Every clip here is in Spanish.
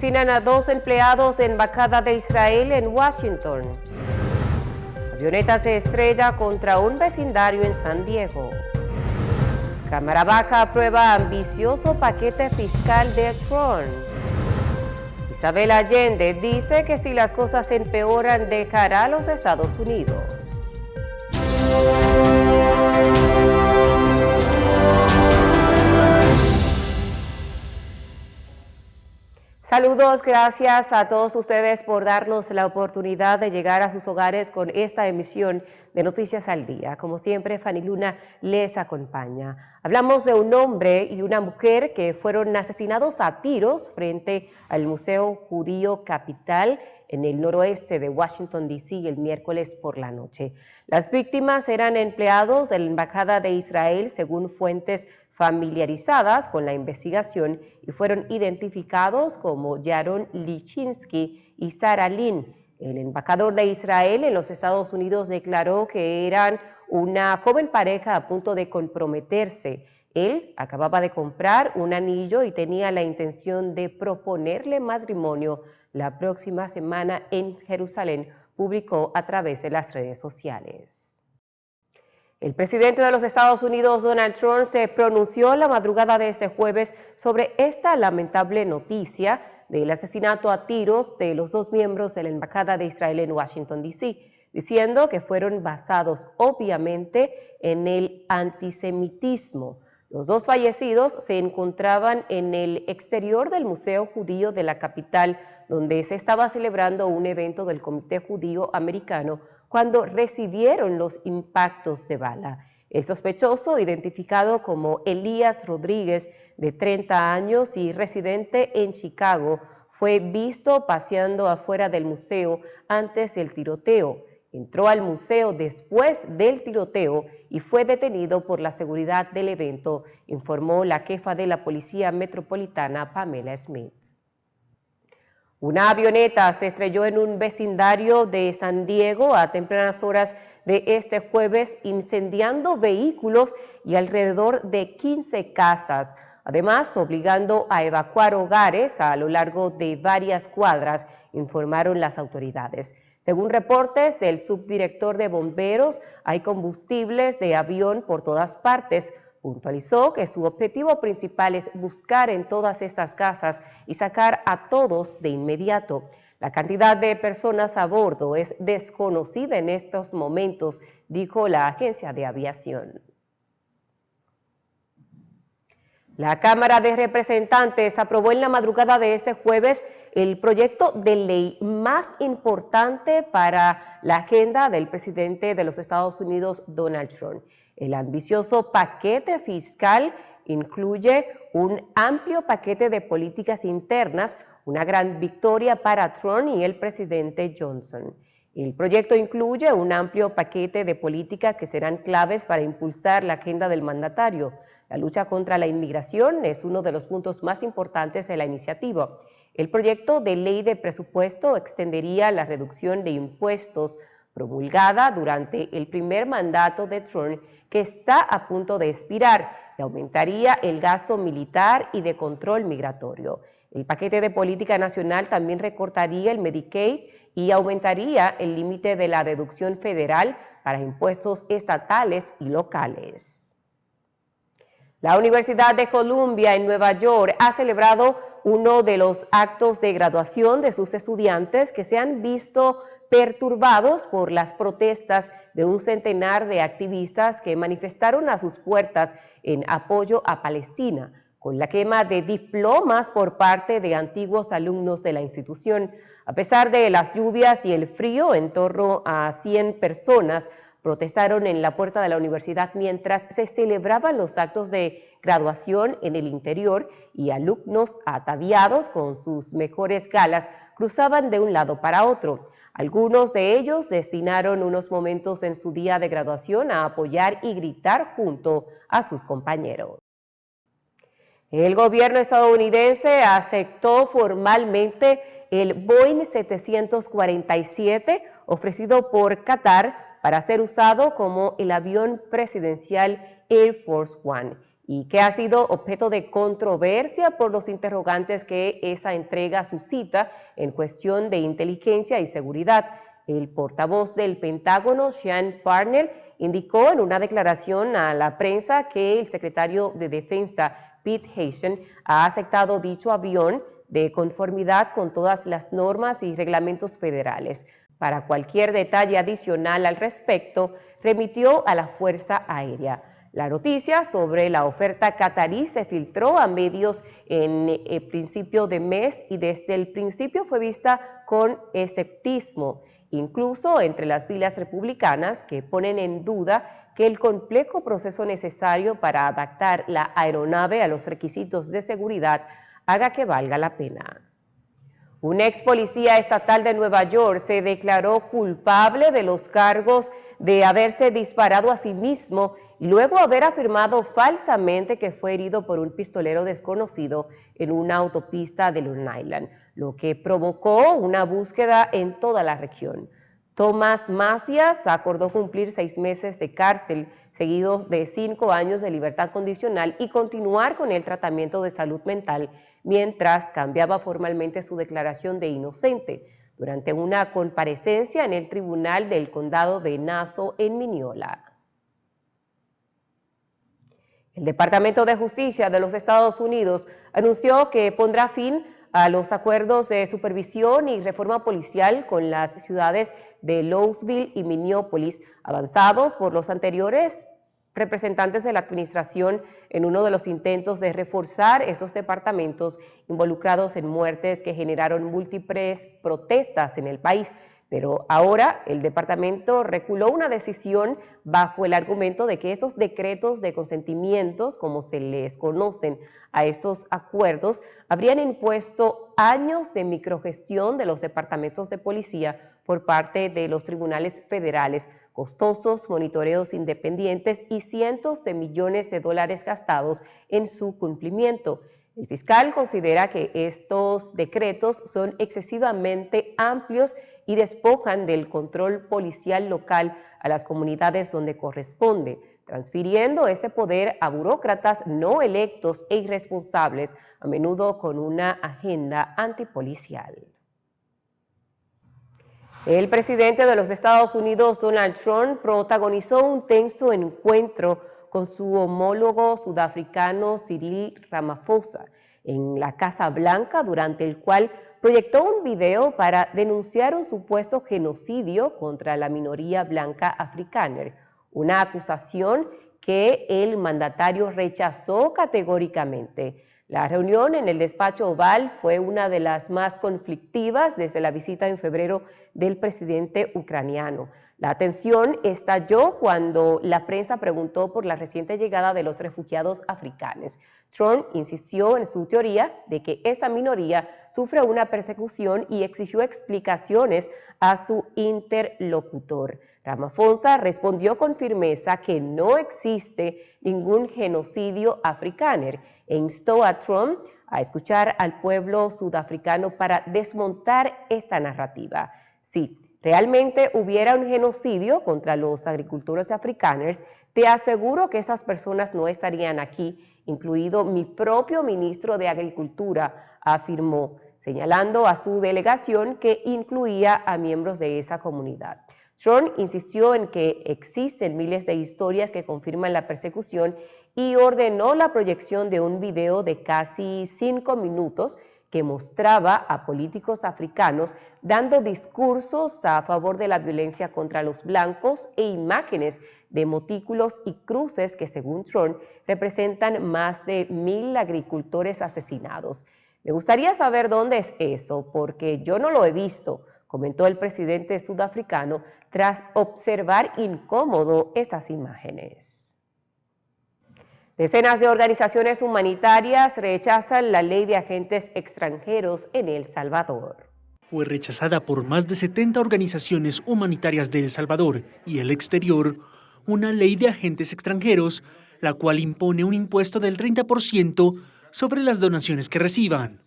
Asesinan a 2 empleados de embajada de Israel en Washington. Avioneta se estrella contra un vecindario en San Diego. Cámara Baja aprueba ambicioso paquete fiscal de Trump. Isabel Allende dice que si las cosas se empeoran dejará a los Estados Unidos. Saludos, gracias a todos ustedes por darnos la oportunidad de llegar a sus hogares con esta emisión de Noticias al Día. Como siempre, Fanny Luna les acompaña. Hablamos de un hombre y una mujer que fueron asesinados a tiros frente al Museo Judío Capital en el noroeste de Washington, D.C. el miércoles por la noche. Las víctimas eran empleados de la Embajada de Israel, según fuentes familiarizadas con la investigación, y fueron identificados como Yaron Lichinsky y Sarah Lynn. El embajador de Israel en los Estados Unidos declaró que eran una joven pareja a punto de comprometerse. Él acababa de comprar un anillo y tenía la intención de proponerle matrimonio la próxima semana en Jerusalén, publicó a través de las redes sociales. El presidente de los Estados Unidos, Donald Trump, se pronunció la madrugada de este jueves sobre esta lamentable noticia del asesinato a tiros de los 2 miembros de la Embajada de Israel en Washington, D.C., diciendo que fueron basados obviamente en el antisemitismo. Los 2 fallecidos se encontraban en el exterior del Museo Judío de la capital, donde se estaba celebrando un evento del Comité Judío Americano, cuando recibieron los impactos de bala. El sospechoso, identificado como Elías Rodríguez, de 30 años y residente en Chicago, fue visto paseando afuera del museo antes del tiroteo. Entró al museo después del tiroteo y fue detenido por la seguridad del evento, informó la jefa de la Policía Metropolitana, Pamela Smith. Una avioneta se estrelló en un vecindario de San Diego a tempranas horas de este jueves, incendiando vehículos y alrededor de 15 casas, además obligando a evacuar hogares a lo largo de varias cuadras, informaron las autoridades. Según reportes del subdirector de bomberos, hay combustibles de avión por todas partes. Puntualizó que su objetivo principal es buscar en todas estas casas y sacar a todos de inmediato. La cantidad de personas a bordo es desconocida en estos momentos, dijo la agencia de aviación. La Cámara de Representantes aprobó en la madrugada de este jueves el proyecto de ley más importante para la agenda del presidente de los Estados Unidos, Donald Trump. El ambicioso paquete fiscal incluye un amplio paquete de políticas internas, una gran victoria para Trump y el presidente Johnson. El proyecto incluye un amplio paquete de políticas que serán claves para impulsar la agenda del mandatario. La lucha contra la inmigración es uno de los puntos más importantes de la iniciativa. El proyecto de ley de presupuesto extendería la reducción de impuestos promulgada durante el primer mandato de Trump, que está a punto de expirar, y aumentaría el gasto militar y de control migratorio. El paquete de política nacional también recortaría el Medicaid y aumentaría el límite de la deducción federal para impuestos estatales y locales. La Universidad de Columbia en Nueva York ha celebrado uno de los actos de graduación de sus estudiantes que se han visto perturbados por las protestas de un centenar de activistas que manifestaron a sus puertas en apoyo a Palestina, con la quema de diplomas por parte de antiguos alumnos de la institución. A pesar de las lluvias y el frío, en torno a 100 personas protestaron en la puerta de la universidad mientras se celebraban los actos de graduación en el interior, y alumnos ataviados con sus mejores galas cruzaban de un lado para otro. Algunos de ellos destinaron unos momentos en su día de graduación a apoyar y gritar junto a sus compañeros. El gobierno estadounidense aceptó formalmente el Boeing 747 ofrecido por Qatar para ser usado como el avión presidencial Air Force One, y que ha sido objeto de controversia por los interrogantes que esa entrega suscita en cuestión de inteligencia y seguridad. El portavoz del Pentágono, Sean Parnell, indicó en una declaración a la prensa que el secretario de Defensa, Pete Hegseth, ha aceptado dicho avión de conformidad con todas las normas y reglamentos federales. Para cualquier detalle adicional al respecto, remitió a la Fuerza Aérea. La noticia sobre la oferta catarí se filtró a medios en el principio de mes y desde el principio fue vista con escepticismo, incluso entre las filas republicanas que ponen en duda que el complejo proceso necesario para adaptar la aeronave a los requisitos de seguridad haga que valga la pena. Un ex policía estatal de Nueva York se declaró culpable de los cargos de haberse disparado a sí mismo y luego haber afirmado falsamente que fue herido por un pistolero desconocido en una autopista de Long Island, lo que provocó una búsqueda en toda la región. Tomás Macias acordó cumplir 6 meses de cárcel, seguidos de 5 años de libertad condicional y continuar con el tratamiento de salud mental, mientras cambiaba formalmente su declaración de inocente durante una comparecencia en el Tribunal del Condado de Nassau en Mineola. El Departamento de Justicia de los Estados Unidos anunció que pondrá fin a los acuerdos de supervisión y reforma policial con las ciudades de Louisville y Minneapolis, avanzados por los anteriores representantes de la administración en uno de los intentos de reforzar esos departamentos involucrados en muertes que generaron múltiples protestas en el país. Pero ahora el departamento reculó una decisión bajo el argumento de que esos decretos de consentimientos, como se les conocen a estos acuerdos, habrían impuesto años de microgestión de los departamentos de policía por parte de los tribunales federales, costosos monitoreos independientes y cientos de millones de dólares gastados en su cumplimiento. El fiscal considera que estos decretos son excesivamente amplios y despojan del control policial local a las comunidades donde corresponde, transfiriendo ese poder a burócratas no electos e irresponsables, a menudo con una agenda antipolicial. El presidente de los Estados Unidos, Donald Trump, protagonizó un tenso encuentro con su homólogo sudafricano Cyril Ramaphosa en la Casa Blanca, durante el cual proyectó un video para denunciar un supuesto genocidio contra la minoría blanca africana, una acusación que el mandatario rechazó categóricamente. La reunión en el despacho Oval fue una de las más conflictivas desde la visita en febrero del presidente ucraniano. La tensión estalló cuando la prensa preguntó por la reciente llegada de los refugiados africanos. Trump insistió en su teoría de que esta minoría sufre una persecución y exigió explicaciones a su interlocutor. Ramaphosa respondió con firmeza que no existe ningún genocidio africano e instó a Trump a escuchar al pueblo sudafricano para desmontar esta narrativa. Si realmente hubiera un genocidio contra los agricultores africanos, te aseguro que esas personas no estarían aquí, incluido mi propio ministro de Agricultura, afirmó, señalando a su delegación que incluía a miembros de esa comunidad. Trump insistió en que existen miles de historias que confirman la persecución y ordenó la proyección de un video de casi 5 minutos que mostraba a políticos africanos dando discursos a favor de la violencia contra los blancos e imágenes de montículos y cruces que, según Trump, representan más de 1,000 agricultores asesinados. Me gustaría saber dónde es eso, porque yo no lo he visto, comentó el presidente sudafricano tras observar incómodo estas imágenes. Decenas de organizaciones humanitarias rechazan la ley de agentes extranjeros en El Salvador. Fue rechazada por más de 70 organizaciones humanitarias de El Salvador y el exterior una ley de agentes extranjeros, la cual impone un impuesto del 30% sobre las donaciones que reciban.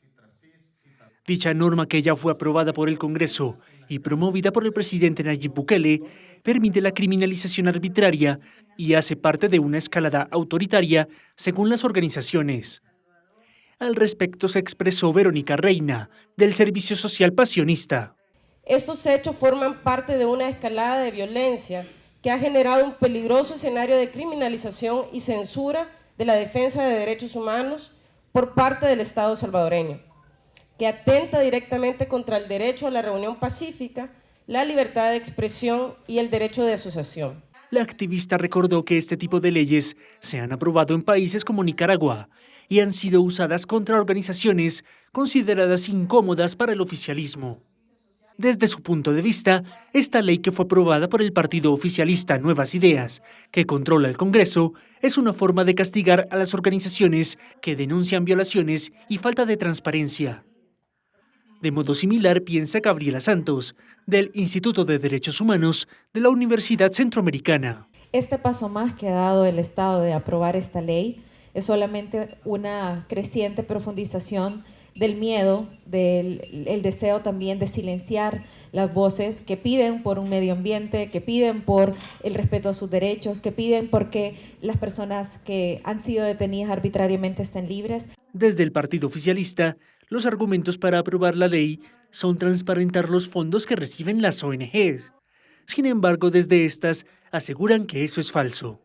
Dicha norma, que ya fue aprobada por el Congreso y promovida por el presidente Nayib Bukele, permite la criminalización arbitraria y hace parte de una escalada autoritaria según las organizaciones. Al respecto se expresó Verónica Reina, del Servicio Social Pasionista. Estos hechos forman parte de una escalada de violencia que ha generado un peligroso escenario de criminalización y censura de la defensa de derechos humanos por parte del Estado salvadoreño, que atenta directamente contra el derecho a la reunión pacífica, la libertad de expresión y el derecho de asociación. La activista recordó que este tipo de leyes se han aprobado en países como Nicaragua y han sido usadas contra organizaciones consideradas incómodas para el oficialismo. Desde su punto de vista, esta ley, que fue aprobada por el partido oficialista Nuevas Ideas, que controla el Congreso, es una forma de castigar a las organizaciones que denuncian violaciones y falta de transparencia. De modo similar piensa Gabriela Santos, del Instituto de Derechos Humanos de la Universidad Centroamericana. Este paso más que ha dado el Estado de aprobar esta ley es solamente una creciente profundización del miedo, del deseo también de silenciar las voces que piden por un medio ambiente, que piden por el respeto a sus derechos, que piden porque las personas que han sido detenidas arbitrariamente estén libres. Desde el partido oficialista, los argumentos para aprobar la ley son transparentar los fondos que reciben las ONGs. Sin embargo, desde estas aseguran que eso es falso.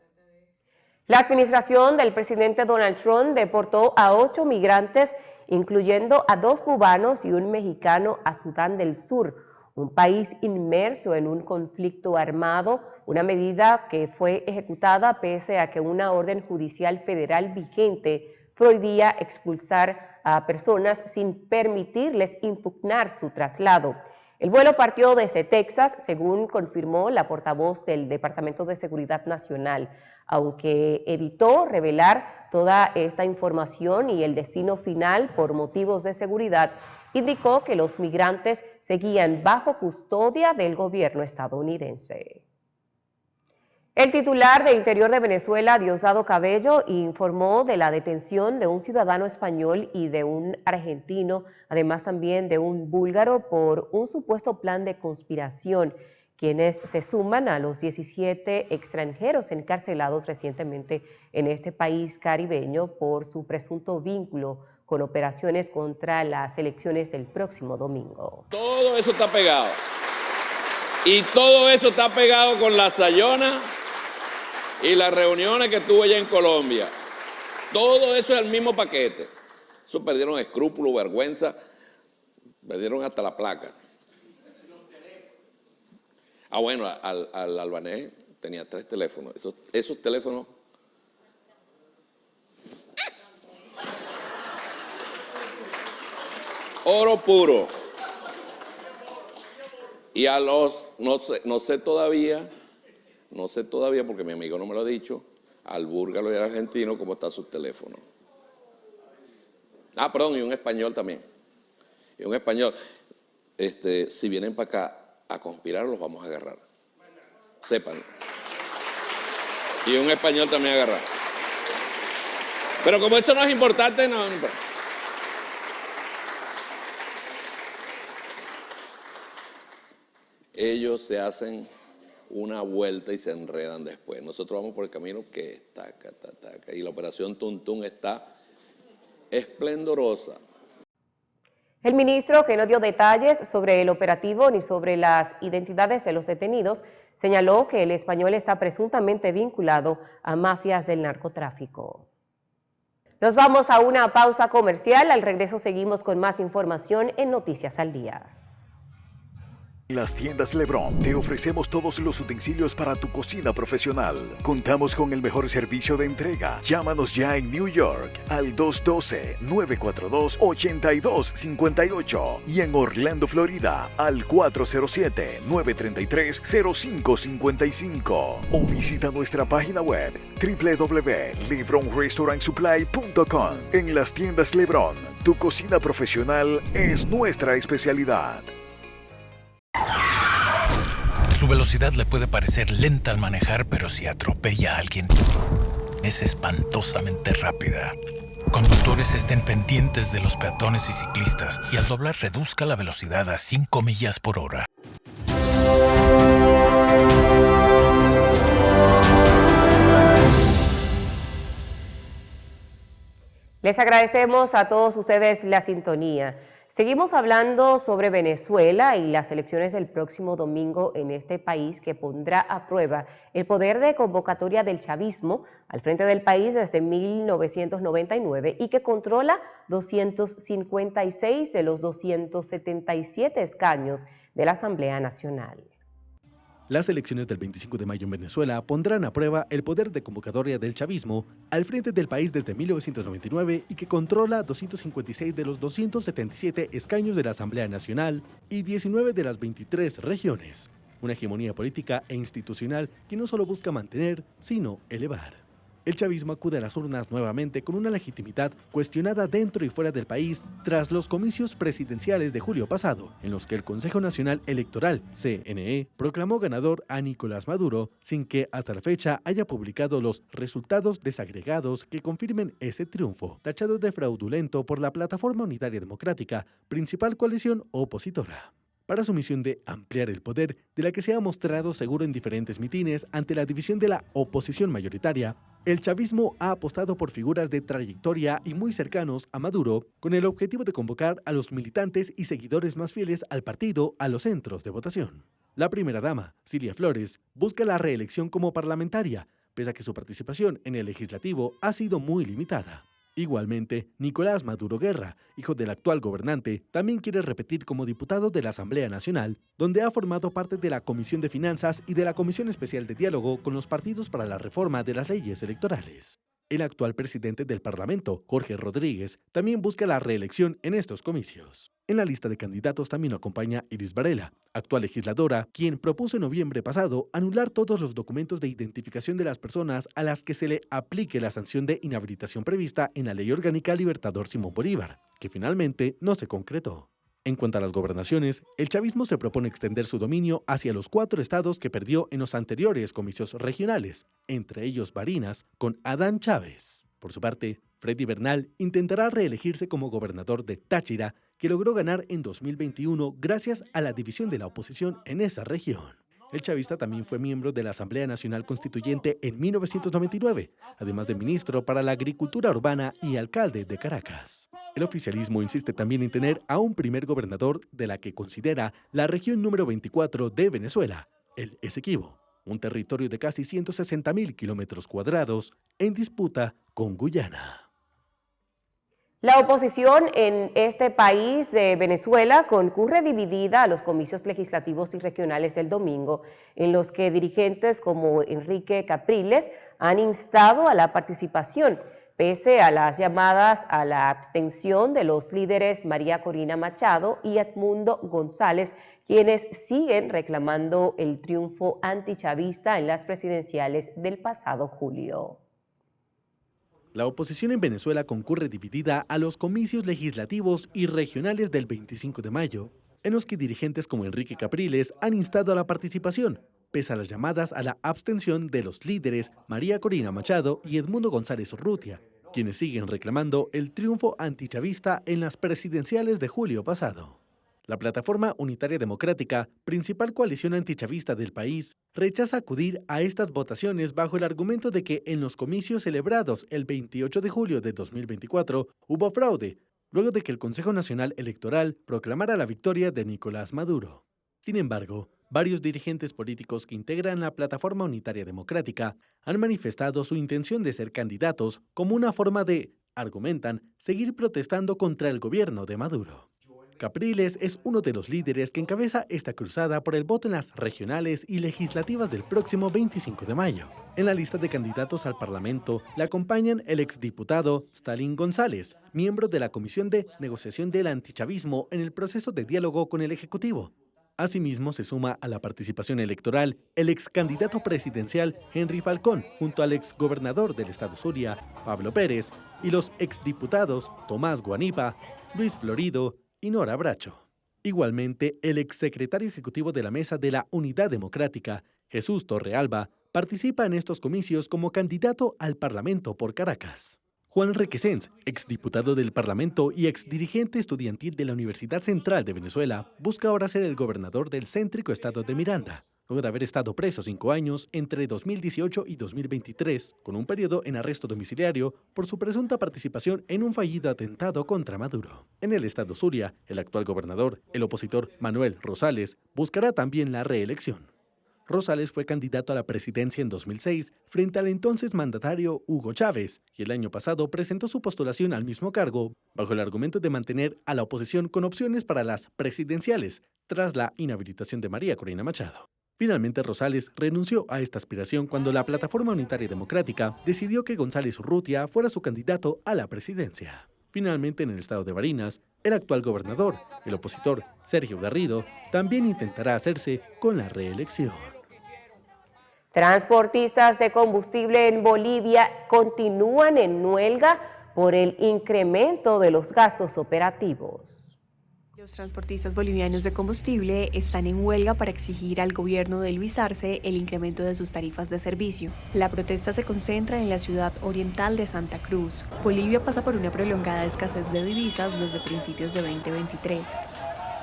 La administración del presidente Donald Trump deportó a 8 migrantes, incluyendo a 2 cubanos y un mexicano, a Sudán del Sur, un país inmerso en un conflicto armado, una medida que fue ejecutada pese a que una orden judicial federal vigente prohibía expulsar a personas sin permitirles impugnar su traslado. El vuelo partió desde Texas, según confirmó la portavoz del Departamento de Seguridad Nacional, aunque evitó revelar toda esta información y el destino final por motivos de seguridad. Indicó que los migrantes seguían bajo custodia del gobierno estadounidense. El titular de Interior de Venezuela, Diosdado Cabello, informó de la detención de un ciudadano español y de un argentino, además también de un búlgaro, por un supuesto plan de conspiración, quienes se suman a los 17 extranjeros encarcelados recientemente en este país caribeño por su presunto vínculo con operaciones contra las elecciones del próximo domingo. Todo eso está pegado. Y todo eso está pegado con la Sayona y las reuniones que tuve allá en Colombia. Todo eso es el mismo paquete. Eso perdieron escrúpulos, vergüenza, perdieron hasta la placa. Bueno, al albanés tenía 3 teléfonos. Esos teléfonos. Oro puro. Y a los, no sé todavía porque mi amigo no me lo ha dicho, al búlgaro y al argentino cómo está su teléfono. Perdón, y un español también. Y un español. Si vienen para acá a conspirar, los vamos a agarrar. Sepan. Y un español también agarrar. Pero como eso no es importante, no importa. Ellos se hacen una vuelta y se enredan después. Nosotros vamos por el camino que es taca. Y la operación Tuntún está esplendorosa. El ministro, que no dio detalles sobre el operativo ni sobre las identidades de los detenidos, señaló que el español está presuntamente vinculado a mafias del narcotráfico. Nos vamos a una pausa comercial. Al regreso seguimos con más información en Noticias al Día. En las tiendas Lebron te ofrecemos todos los utensilios para tu cocina profesional. Contamos con el mejor servicio de entrega. Llámanos ya en New York al 212-942-8258 y en Orlando, Florida al 407-933-0555 o visita nuestra página web www.lebronrestaurantsupply.com. En las tiendas Lebron, tu cocina profesional es nuestra especialidad. Su velocidad le puede parecer lenta al manejar, pero si atropella a alguien, es espantosamente rápida. Conductores estén pendientes de los peatones y ciclistas y al doblar reduzca la velocidad a 5 millas por hora. Les agradecemos a todos ustedes la sintonía. Seguimos hablando sobre Venezuela y las elecciones del próximo domingo en este país que pondrá a prueba el poder de convocatoria del chavismo al frente del país desde 1999 y que controla 256 de los 277 escaños de la Asamblea Nacional. Las elecciones del 25 de mayo en Venezuela pondrán a prueba el poder de convocatoria del chavismo al frente del país desde 1999 y que controla 256 de los 277 escaños de la Asamblea Nacional y 19 de las 23 regiones. Una hegemonía política e institucional que no solo busca mantener, sino elevar. El chavismo acude a las urnas nuevamente con una legitimidad cuestionada dentro y fuera del país tras los comicios presidenciales de julio pasado, en los que el Consejo Nacional Electoral, CNE, proclamó ganador a Nicolás Maduro sin que hasta la fecha haya publicado los resultados desagregados que confirmen ese triunfo, tachado de fraudulento por la Plataforma Unitaria Democrática, principal coalición opositora. Para su misión de ampliar el poder, de la que se ha mostrado seguro en diferentes mitines ante la división de la oposición mayoritaria, el chavismo ha apostado por figuras de trayectoria y muy cercanos a Maduro, con el objetivo de convocar a los militantes y seguidores más fieles al partido a los centros de votación. La primera dama, Cilia Flores, busca la reelección como parlamentaria, pese a que su participación en el legislativo ha sido muy limitada. Igualmente, Nicolás Maduro Guerra, hijo del actual gobernante, también quiere repetir como diputado de la Asamblea Nacional, donde ha formado parte de la Comisión de Finanzas y de la Comisión Especial de Diálogo con los partidos para la reforma de las leyes electorales. El actual presidente del Parlamento, Jorge Rodríguez, también busca la reelección en estos comicios. En la lista de candidatos también lo acompaña Iris Varela, actual legisladora, quien propuso en noviembre pasado anular todos los documentos de identificación de las personas a las que se le aplique la sanción de inhabilitación prevista en la Ley Orgánica Libertador Simón Bolívar, que finalmente no se concretó. En cuanto a las gobernaciones, el chavismo se propone extender su dominio hacia los 4 estados que perdió en los anteriores comicios regionales, entre ellos Barinas, con Adán Chávez. Por su parte, Freddy Bernal intentará reelegirse como gobernador de Táchira, que logró ganar en 2021 gracias a la división de la oposición en esa región. El chavista también fue miembro de la Asamblea Nacional Constituyente en 1999, además de ministro para la Agricultura Urbana y alcalde de Caracas. El oficialismo insiste también en tener a un primer gobernador de la que considera la región número 24 de Venezuela, el Esequibo, un territorio de casi 160.000 kilómetros cuadrados en disputa con Guyana. La oposición en este país de Venezuela concurre dividida a los comicios legislativos y regionales del domingo, en los que dirigentes como Enrique Capriles han instado a la participación, pese a las llamadas a la abstención de los líderes María Corina Machado y Edmundo González, quienes siguen reclamando el triunfo antichavista en las presidenciales del pasado julio. La oposición en Venezuela concurre dividida a los comicios legislativos y regionales del 25 de mayo, en los que dirigentes como Enrique Capriles han instado a la participación, pese a las llamadas a la abstención de los líderes María Corina Machado y Edmundo González Urrutia, quienes siguen reclamando el triunfo antichavista en las presidenciales de julio pasado. La Plataforma Unitaria Democrática, principal coalición antichavista del país, rechaza acudir a estas votaciones bajo el argumento de que en los comicios celebrados el 28 de julio de 2024 hubo fraude, luego de que el Consejo Nacional Electoral proclamara la victoria de Nicolás Maduro. Sin embargo, varios dirigentes políticos que integran la Plataforma Unitaria Democrática han manifestado su intención de ser candidatos como una forma de, argumentan, seguir protestando contra el gobierno de Maduro. Capriles es uno de los líderes que encabeza esta cruzada por el voto en las regionales y legislativas del próximo 25 de mayo. En la lista de candidatos al Parlamento le acompañan el exdiputado Stalin González, miembro de la Comisión de Negociación del Antichavismo en el proceso de diálogo con el Ejecutivo. Asimismo, se suma a la participación electoral el excandidato presidencial Henry Falcón, junto al exgobernador del estado Zulia, Pablo Pérez, y los exdiputados Tomás Guanipa, Luis Florido y Nora Bracho. Igualmente, el exsecretario ejecutivo de la Mesa de la Unidad Democrática, Jesús Torrealba, participa en estos comicios como candidato al Parlamento por Caracas. Juan Requesens, exdiputado del Parlamento y exdirigente estudiantil de la Universidad Central de Venezuela, busca ahora ser el gobernador del céntrico estado de Miranda, luego de haber estado preso 5 años entre 2018 y 2023, con un periodo en arresto domiciliario por su presunta participación en un fallido atentado contra Maduro. En el estado Zulia, el actual gobernador, el opositor Manuel Rosales, buscará también la reelección. Rosales fue candidato a la presidencia en 2006 frente al entonces mandatario Hugo Chávez y el año pasado presentó su postulación al mismo cargo bajo el argumento de mantener a la oposición con opciones para las presidenciales tras la inhabilitación de María Corina Machado. Finalmente, Rosales renunció a esta aspiración cuando la Plataforma Unitaria Democrática decidió que González Urrutia fuera su candidato a la presidencia. Finalmente, en el estado de Barinas, el actual gobernador, el opositor Sergio Garrido, también intentará hacerse con la reelección. Transportistas de combustible en Bolivia continúan en huelga por el incremento de los gastos operativos. Los transportistas bolivianos de combustible están en huelga para exigir al gobierno de Luis Arce el incremento de sus tarifas de servicio. La protesta se concentra en la ciudad oriental de Santa Cruz. Bolivia pasa por una prolongada escasez de divisas desde principios de 2023.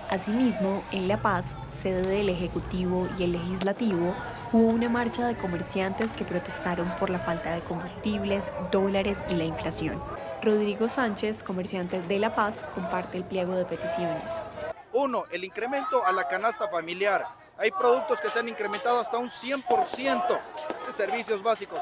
Asimismo, en La Paz, sede del Ejecutivo y el Legislativo, hubo una marcha de comerciantes que protestaron por la falta de combustibles, dólares y la inflación. Rodrigo Sánchez, comerciante de La Paz, comparte el pliego de peticiones. 1. El incremento a la canasta familiar. Hay productos que se han incrementado hasta un 100% de servicios básicos.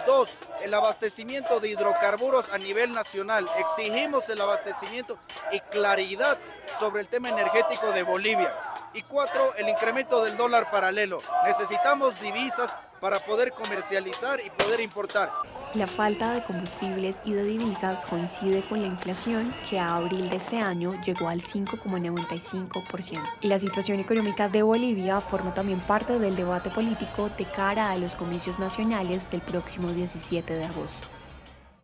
2. El abastecimiento de hidrocarburos a nivel nacional. Exigimos el abastecimiento y claridad sobre el tema energético de Bolivia. Y 4. El incremento del dólar paralelo. Necesitamos divisas para poder comercializar y poder importar. La falta de combustibles y de divisas coincide con la inflación, que a abril de este año llegó al 5,95%. La situación económica de Bolivia forma también parte del debate político de cara a los comicios nacionales del próximo 17 de agosto.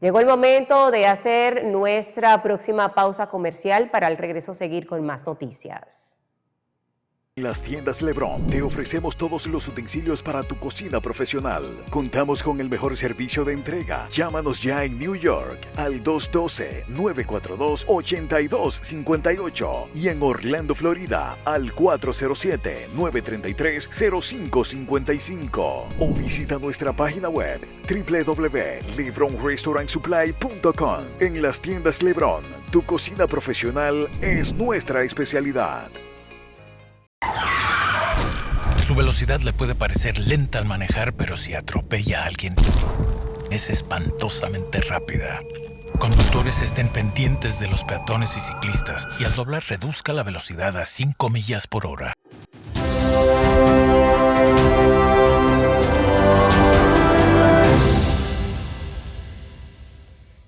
Llegó el momento de hacer nuestra próxima pausa comercial. Para el regreso seguir con más noticias. En las tiendas Lebrón te ofrecemos todos los utensilios para tu cocina profesional. Contamos con el mejor servicio de entrega. Llámanos ya en New York al 212-942-8258 y en Orlando, Florida al 407-933-0555 o visita nuestra página web www.lebronrestaurantsupply.com. En las tiendas Lebrón, tu cocina profesional es nuestra especialidad. Su velocidad le puede parecer lenta al manejar, pero si atropella a alguien, es espantosamente rápida. Conductores, estén pendientes de los peatones y ciclistas y al doblar reduzca la velocidad a 5 millas por hora.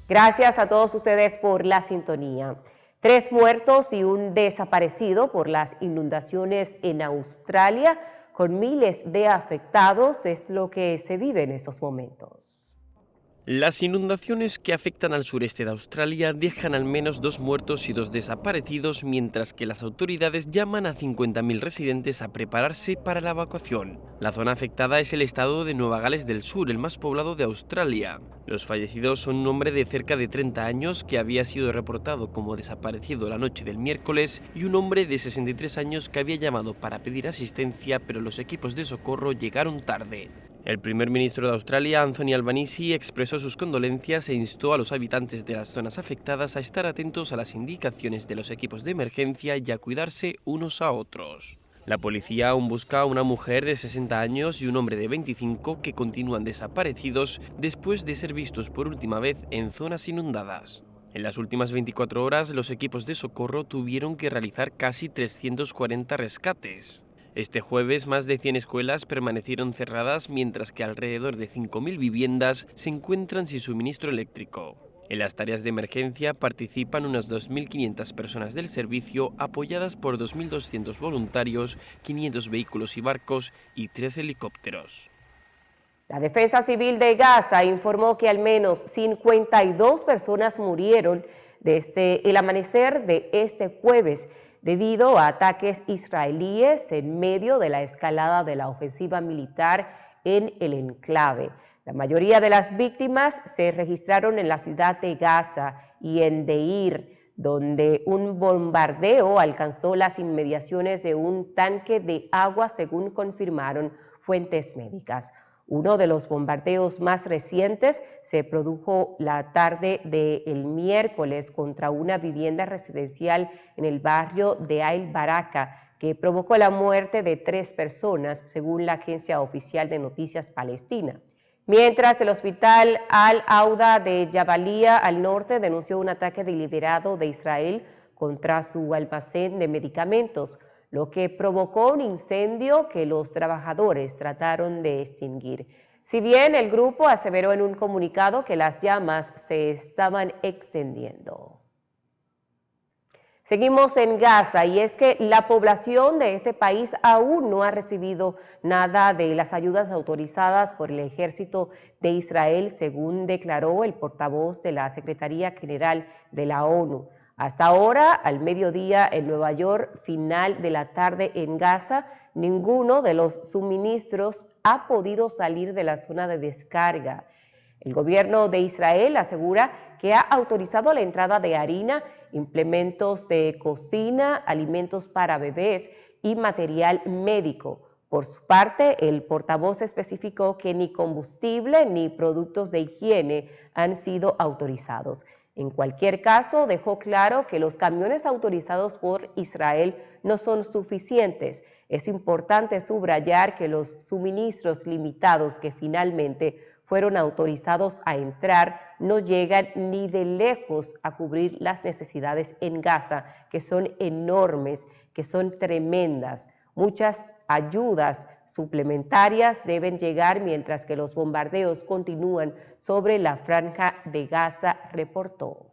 Gracias a todos ustedes por la sintonía. 3 muertos y un desaparecido por las inundaciones en Australia, con miles de afectados, es lo que se vive en estos momentos. Las inundaciones que afectan al sureste de Australia dejan al menos 2 muertos y 2 desaparecidos, mientras que las autoridades llaman a 50.000 residentes a prepararse para la evacuación. La zona afectada es el estado de Nueva Gales del Sur, el más poblado de Australia. Los fallecidos son un hombre de cerca de 30 años que había sido reportado como desaparecido la noche del miércoles y un hombre de 63 años que había llamado para pedir asistencia, pero los equipos de socorro llegaron tarde. El primer ministro de Australia, Anthony Albanese, expresó sus condolencias e instó a los habitantes de las zonas afectadas a estar atentos a las indicaciones de los equipos de emergencia y a cuidarse unos a otros. La policía aún busca a una mujer de 60 años y un hombre de 25 que continúan desaparecidos después de ser vistos por última vez en zonas inundadas. En las últimas 24 horas, los equipos de socorro tuvieron que realizar casi 340 rescates. Este jueves, más de 100 escuelas permanecieron cerradas, mientras que alrededor de 5.000 viviendas se encuentran sin suministro eléctrico. En las tareas de emergencia participan unas 2.500 personas del servicio, apoyadas por 2.200 voluntarios, 500 vehículos y barcos y 13 helicópteros. La Defensa Civil de Gaza informó que al menos 52 personas murieron desde el amanecer de este jueves, debido a ataques israelíes en medio de la escalada de la ofensiva militar en el enclave. La mayoría de las víctimas se registraron en la ciudad de Gaza y en Deir, donde un bombardeo alcanzó las inmediaciones de un tanque de agua, según confirmaron fuentes médicas. Uno de los bombardeos más recientes se produjo la tarde del miércoles contra una vivienda residencial en el barrio de Al Baraka, que provocó la muerte de 3 personas, según la agencia oficial de noticias palestina. Mientras el hospital Al-Auda de Jabalia, al norte, denunció un ataque deliberado de Israel contra su almacén de medicamentos, lo que provocó un incendio que los trabajadores trataron de extinguir. Si bien el grupo aseveró en un comunicado que las llamas se estaban extendiendo. Seguimos en Gaza, y es que la población de este país aún no ha recibido nada de las ayudas autorizadas por el ejército de Israel, según declaró el portavoz de la Secretaría General de la ONU. Hasta ahora, al mediodía en Nueva York, final de la tarde en Gaza, ninguno de los suministros ha podido salir de la zona de descarga. El gobierno de Israel asegura que ha autorizado la entrada de harina, implementos de cocina, alimentos para bebés y material médico. Por su parte, el portavoz especificó que ni combustible ni productos de higiene han sido autorizados. En cualquier caso, dejó claro que los camiones autorizados por Israel no son suficientes. Es importante subrayar que los suministros limitados que finalmente fueron autorizados a entrar no llegan ni de lejos a cubrir las necesidades en Gaza, que son enormes, que son tremendas. Muchas ayudas suplementarias deben llegar mientras que los bombardeos continúan sobre la franja de Gaza, reportó.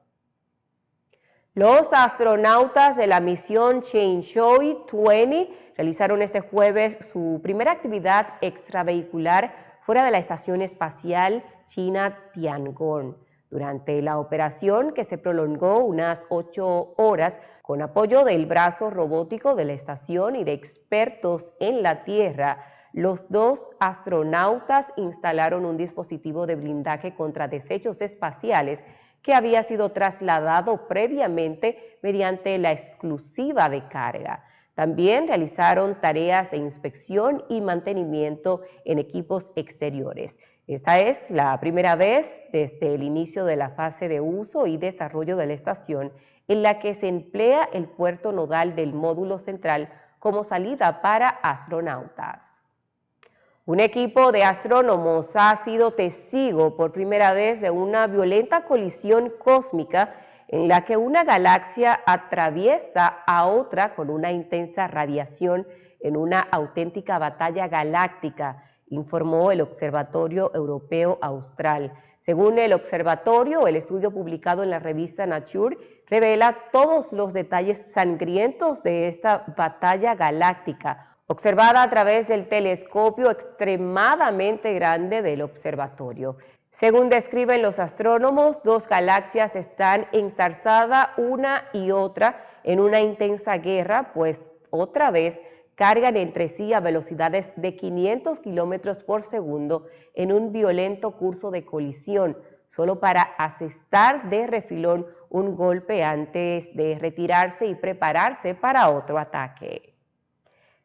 Los astronautas de la misión Chang'e 20 realizaron este jueves su primera actividad extravehicular fuera de la Estación Espacial China Tiangong. Durante la operación, que se prolongó unas 8 horas, con apoyo del brazo robótico de la estación y de expertos en la Tierra, los 2 astronautas instalaron un dispositivo de blindaje contra desechos espaciales que había sido trasladado previamente mediante la exclusiva de carga. También realizaron tareas de inspección y mantenimiento en equipos exteriores. Esta es la primera vez desde el inicio de la fase de uso y desarrollo de la estación en la que se emplea el puerto nodal del módulo central como salida para astronautas. Un equipo de astrónomos ha sido testigo por primera vez de una violenta colisión cósmica en la que una galaxia atraviesa a otra con una intensa radiación en una auténtica batalla galáctica, informó el Observatorio Europeo Austral. Según el observatorio, el estudio publicado en la revista Nature revela todos los detalles sangrientos de esta batalla galáctica, observada a través del telescopio extremadamente grande del observatorio. Según describen los astrónomos, 2 galaxias están enzarzadas una y otra en una intensa guerra, pues otra vez cargan entre sí a velocidades de 500 kilómetros por segundo en un violento curso de colisión, solo para asestar de refilón un golpe antes de retirarse y prepararse para otro ataque.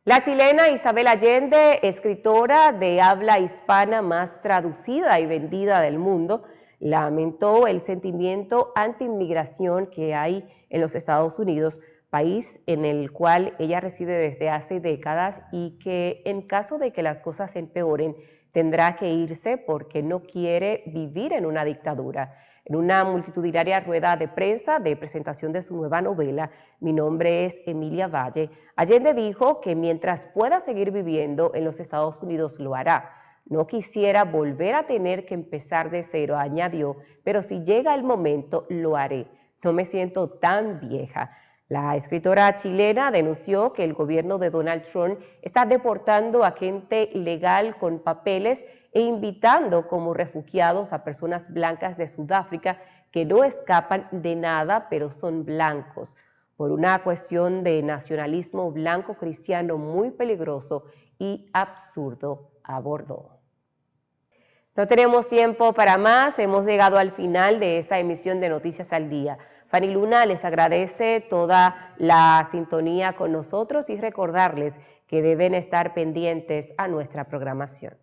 La chilena Isabel Allende, escritora de habla hispana más traducida y vendida del mundo, lamentó el sentimiento anti-inmigración que hay en los Estados Unidos, país en el cual ella reside desde hace décadas y que en caso de que las cosas empeoren tendrá que irse porque no quiere vivir en una dictadura. En una multitudinaria rueda de prensa de presentación de su nueva novela, Mi nombre es Emilia Valle, Allende dijo que mientras pueda seguir viviendo en los Estados Unidos lo hará. No quisiera volver a tener que empezar de cero, añadió, pero si llega el momento lo haré. No me siento tan vieja. La escritora chilena denunció que el gobierno de Donald Trump está deportando a gente legal con papeles e invitando como refugiados a personas blancas de Sudáfrica que no escapan de nada, pero son blancos, por una cuestión de nacionalismo blanco cristiano muy peligroso y absurdo, abordó. No tenemos tiempo para más, hemos llegado al final de esta emisión de Noticias al Día. Fanny Luna les agradece toda la sintonía con nosotros y recordarles que deben estar pendientes a nuestra programación.